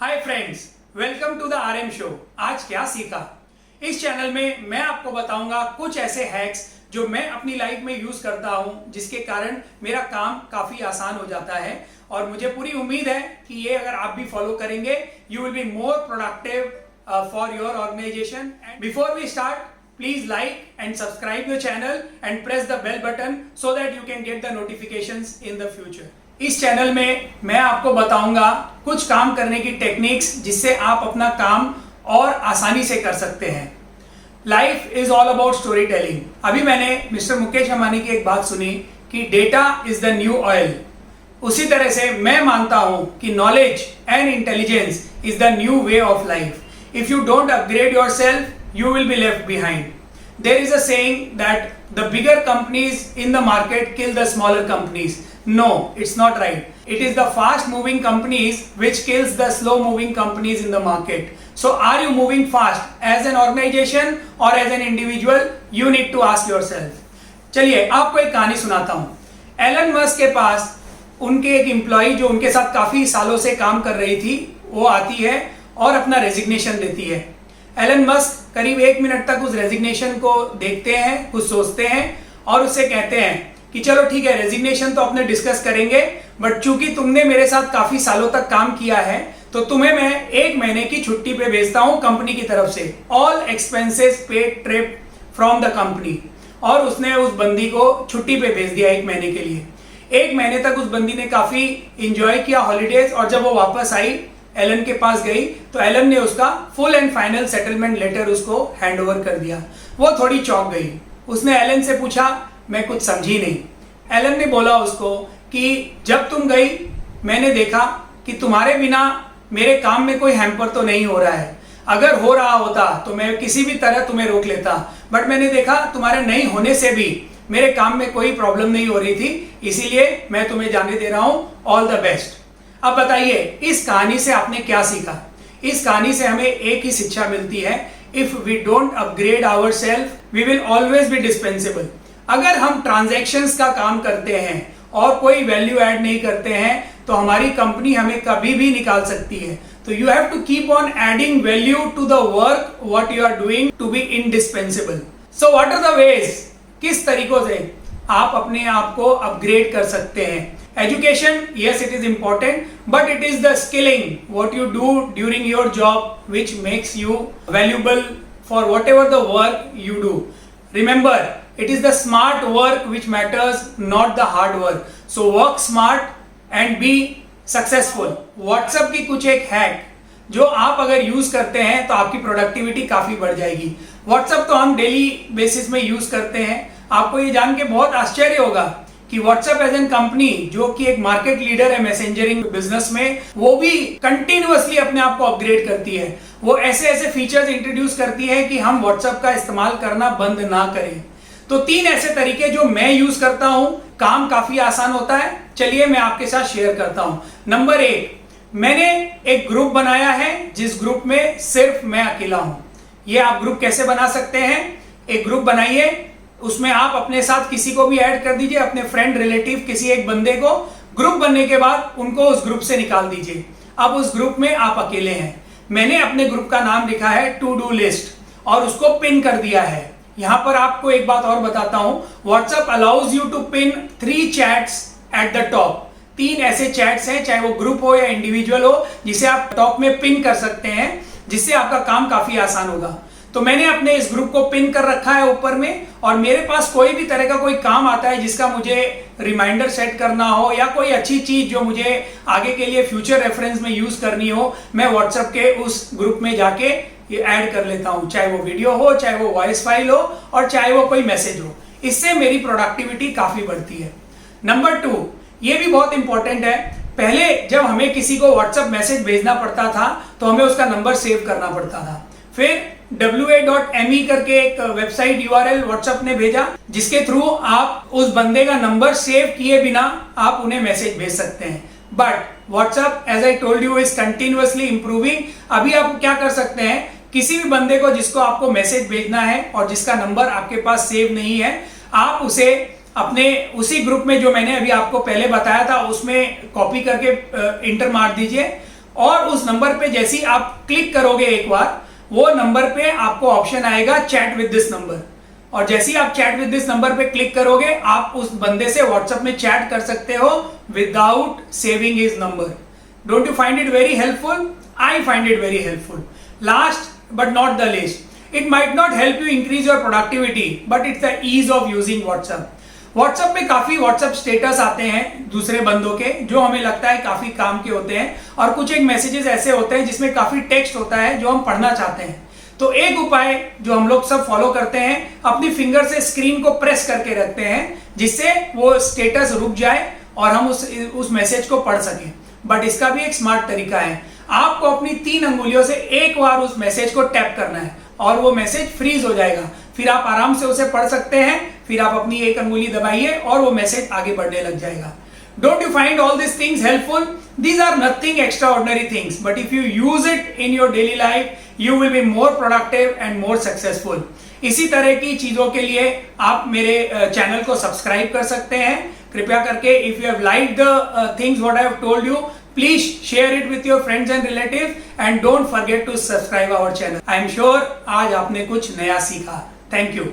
Hi friends, welcome to the RM show. आज क्या सीखा? इस चैनल में मैं आपको बताऊंगा कुछ ऐसे हैक्स जो मैं अपनी लाइफ में यूज करता हूं, जिसके कारण मेरा काम काफी आसान हो जाता है और मुझे पूरी उम्मीद है कि ये अगर आप भी फॉलो करेंगे you will be more productive for your organization. Before we start, please like and subscribe your channel and press the bell button so that you can get the notifications in the future. इस channel में मैं आपको बताऊंगा कुछ काम करने की techniques जिससे आप अपना काम और आसानी से कर सकते हैं। Life is all about story telling. अभी मैंने मिस्टर मुकेश अंबानी की एक बात सुनी कि data is the new oil. उसी तरह से मैं मानता हूं कि knowledge and intelligence is the new way of life. If you don't upgrade yourself, you will be left behind. There is a saying that the bigger companies in the market kill the smaller companies. No, it's not right. It is the fast moving companies which kills the slow moving companies in the market. So are you moving fast as an organization or as an individual? You need to ask yourself. चलिए आपको एक कहानी सुनाता हूँ। Elon Musk के पास उनके एक employ जो उनके साथ काफी सालों से काम कर रही थी, वो आती है और अपना रेजिग्नेशन देती है। एलन मस्क करीब 1 मिनट तक उस रेजिग्नेशन को देखते हैं, कुछ सोचते हैं और उससे कहते हैं कि चलो ठीक है, रेजिग्नेशन तो अपने डिस्कस करेंगे, बट चूंकि तुमने मेरे साथ काफी सालों तक काम किया है तो तुम्हें मैं 1 महीने की छुट्टी पे भेजता हूं कंपनी की तरफ से। All expenses paid trip from the company. और उसने उस बंदी को छुट्टी पे भेज दिया 1 महीने के लिए। 1 महीने तक उस बंदी ने काफी इंजॉय किया हॉलीडेज, और जब वो वापस आई एलन के पास गई तो एलन ने उसका full and final settlement letter उसको हैंड ओवर कर दिया। वो थोड़ी चौंक गई। उसने एलन से पूछा, मैं कुछ समझी नहीं। एलन ने बोला उसको कि जब तुम गई मैंने देखा कि तुम्हारे बिना मेरे काम में कोई हैम्पर तो नहीं हो रहा है। अगर हो रहा होता तो मैं किसी भी तरह तुम्हें रोक लेता, बट मैंने देखा तुम्हारे नहीं होने से भी मेरे काम में कोई प्रॉब्लम नहीं हो रही थी, इसीलिए मैं तुम्हें जाने दे रहा हूं। All the best. अब बताइए इस कहानी से आपने क्या सीखा? इस कहानी से हमें एक ही शिक्षा मिलती है, if we don't upgrade ourselves we will always be dispensable. अगर हम ट्रांजैक्शंस का काम करते हैं और कोई वैल्यू ऐड नहीं करते हैं तो हमारी कंपनी हमें कभी भी निकाल सकती है। तो you have to keep on adding value to the work what you are doing to be indispensable. So what are the ways? किस तरीकों से आप अपने आप को अपग्रेड कर सकते हैं? Education, yes, it is important, but it is the skilling, what you do during your job, which makes you valuable for whatever the work you do. Remember, it is the smart work which matters, not the hard work. So work smart and be successful. WhatsApp की कुछ एक hack जो आप अगर use करते हैं तो आपकी प्रोडक्टिविटी काफी बढ़ जाएगी। WhatsApp तो हम डेली बेसिस में यूज करते हैं। आपको ये जान के बहुत आश्चर्य होगा कि WhatsApp एज एन कंपनी जो कि एक मार्केट लीडर है मैसेंजरिंग बिजनेस में, वो भी कंटिन्यूअसली अपने आप को अपग्रेड करती है। वो ऐसे ऐसे फीचर्स इंट्रोड्यूस करती है कि हम WhatsApp का इस्तेमाल करना बंद ना करें। तो 3 ऐसे तरीके जो मैं यूज करता हूं, काम काफी आसान होता है। चलिए मैं आपके साथ शेयर करता हूं। नंबर 1, मैंने एक ग्रुप बनाया है जिस ग्रुप में सिर्फ मैं अकेला हूं। ये आप ग्रुप कैसे बना सकते हैं? एक ग्रुप बनाइए, उसमें आप अपने साथ किसी को भी ऐड कर दीजिए, अपने फ्रेंड रिलेटिव किसी एक बंदे को। ग्रुप बनने के बाद उनको उस ग्रुप से निकाल दीजिए। अब उस ग्रुप में आप अकेले हैं। मैंने अपने ग्रुप का नाम लिखा है टू डू लिस्ट और उसको पिन कर दिया है। यहां पर आपको एक बात और बताता हूं, WhatsApp allows you to pin 3 chats at the top. 3 ऐसे चैट्स हैं, चाहे वो ग्रुप हो या इंडिविजुअल हो, जिसे आप टॉप में पिन कर सकते हैं, जिससे आपका काम काफी आसान होगा। तो मैंने अपने इस ग्रुप को पिन कर रखा है ऊपर में, और मेरे पास कोई भी तरह का कोई काम आता है जिसका मुझे रिमाइंडर सेट करना हो या कोई अच्छी चीज जो मुझे आगे के लिए फ्यूचर रेफरेंस में यूज करनी हो, मैं WhatsApp के उस ग्रुप में जाके ये ऐड कर लेता हूं, चाहे वो वीडियो हो, चाहे वो वॉइस फाइल हो, और चाहे वो कोई मैसेज हो। इससे मेरी प्रोडक्टिविटी काफी बढ़ती है। नंबर 2, ये भी बहुत इंपॉर्टेंट है। पहले जब हमें किसी को WhatsApp मैसेज भेजना पड़ता था तो हमें उसका नंबर सेव करना पड़ता था। फिर wa.me करके एक वेबसाइट URL WhatsApp ने भेजा, जिसके थ्रू आप उस बंदे का नंबर सेव किए बिना आप उन्हें मैसेज भेज सकते हैं। But WhatsApp as I told you is continuously improving. अभी आप क्या कर सकते हैं, किसी भी बंदे को जिसको आपको मैसेज भेजना है और जिसका नंबर आपके पास सेव नहीं है, आप उसे अपने उसी ग्रुप में जो मैंने अभी आपको पहले बताया था उसमें कॉपी करके इंटर मार दीजिए। और उस नंबर पे जैसे ही आप क्लिक करोगे एक बार, वो नंबर पे आपको ऑप्शन आएगा चैट विद दिस नंबर, और जैसे ही आप चैट विद दिस नंबर पे क्लिक करोगे आप उस बंदे से व्हाट्सएप में चैट कर सकते हो without saving his number. Don't you find it very helpful? I find it very helpful. Last but not the least, it might not help you increase your productivity, but it's the ease of using WhatsApp. WhatsApp में काफी WhatsApp status आते हैं दूसरे बंदों के, जो हमें लगता है काफी काम के होते हैं, और कुछ एक मैसेजेस ऐसे होते हैं जिसमें काफी टेक्स्ट होता है जो हम पढ़ना चाहते हैं। तो एक उपाय जो हम लोग सब फॉलो करते हैं, अपनी फिंगर से स्क्रीन को प्रेस करके रखते हैं जिससे वो स्टेटस रुक जाए और हम उस मैसेज को पढ़ सकें। बट इसका भी एक स्मार्ट तरीका है, आपको अपनी 3 अंगुलियों से एक बार उस मैसेज को टैप करना है और वो मैसेज फ्रीज हो जाएगा, फिर आप आराम से उसे पढ़ सकते हैं, फिर आप अपनी एक अंगुली दबाइए और वो मैसेज आगे बढ़ने लग जाएगा। Don't you find all this things helpful? These are nothing extraordinary things, but if you use it in your daily life you will be more productive and more successful. इसी तरह की चीजों के लिए आप मेरे चैनल को सब्सक्राइब कर सकते हैं कृपया करके। If you have liked the things what I have told you, please share it with your friends and relatives and don't forget to subscribe our channel. I am sure आज आपने कुछ नया सीखा। Thank you.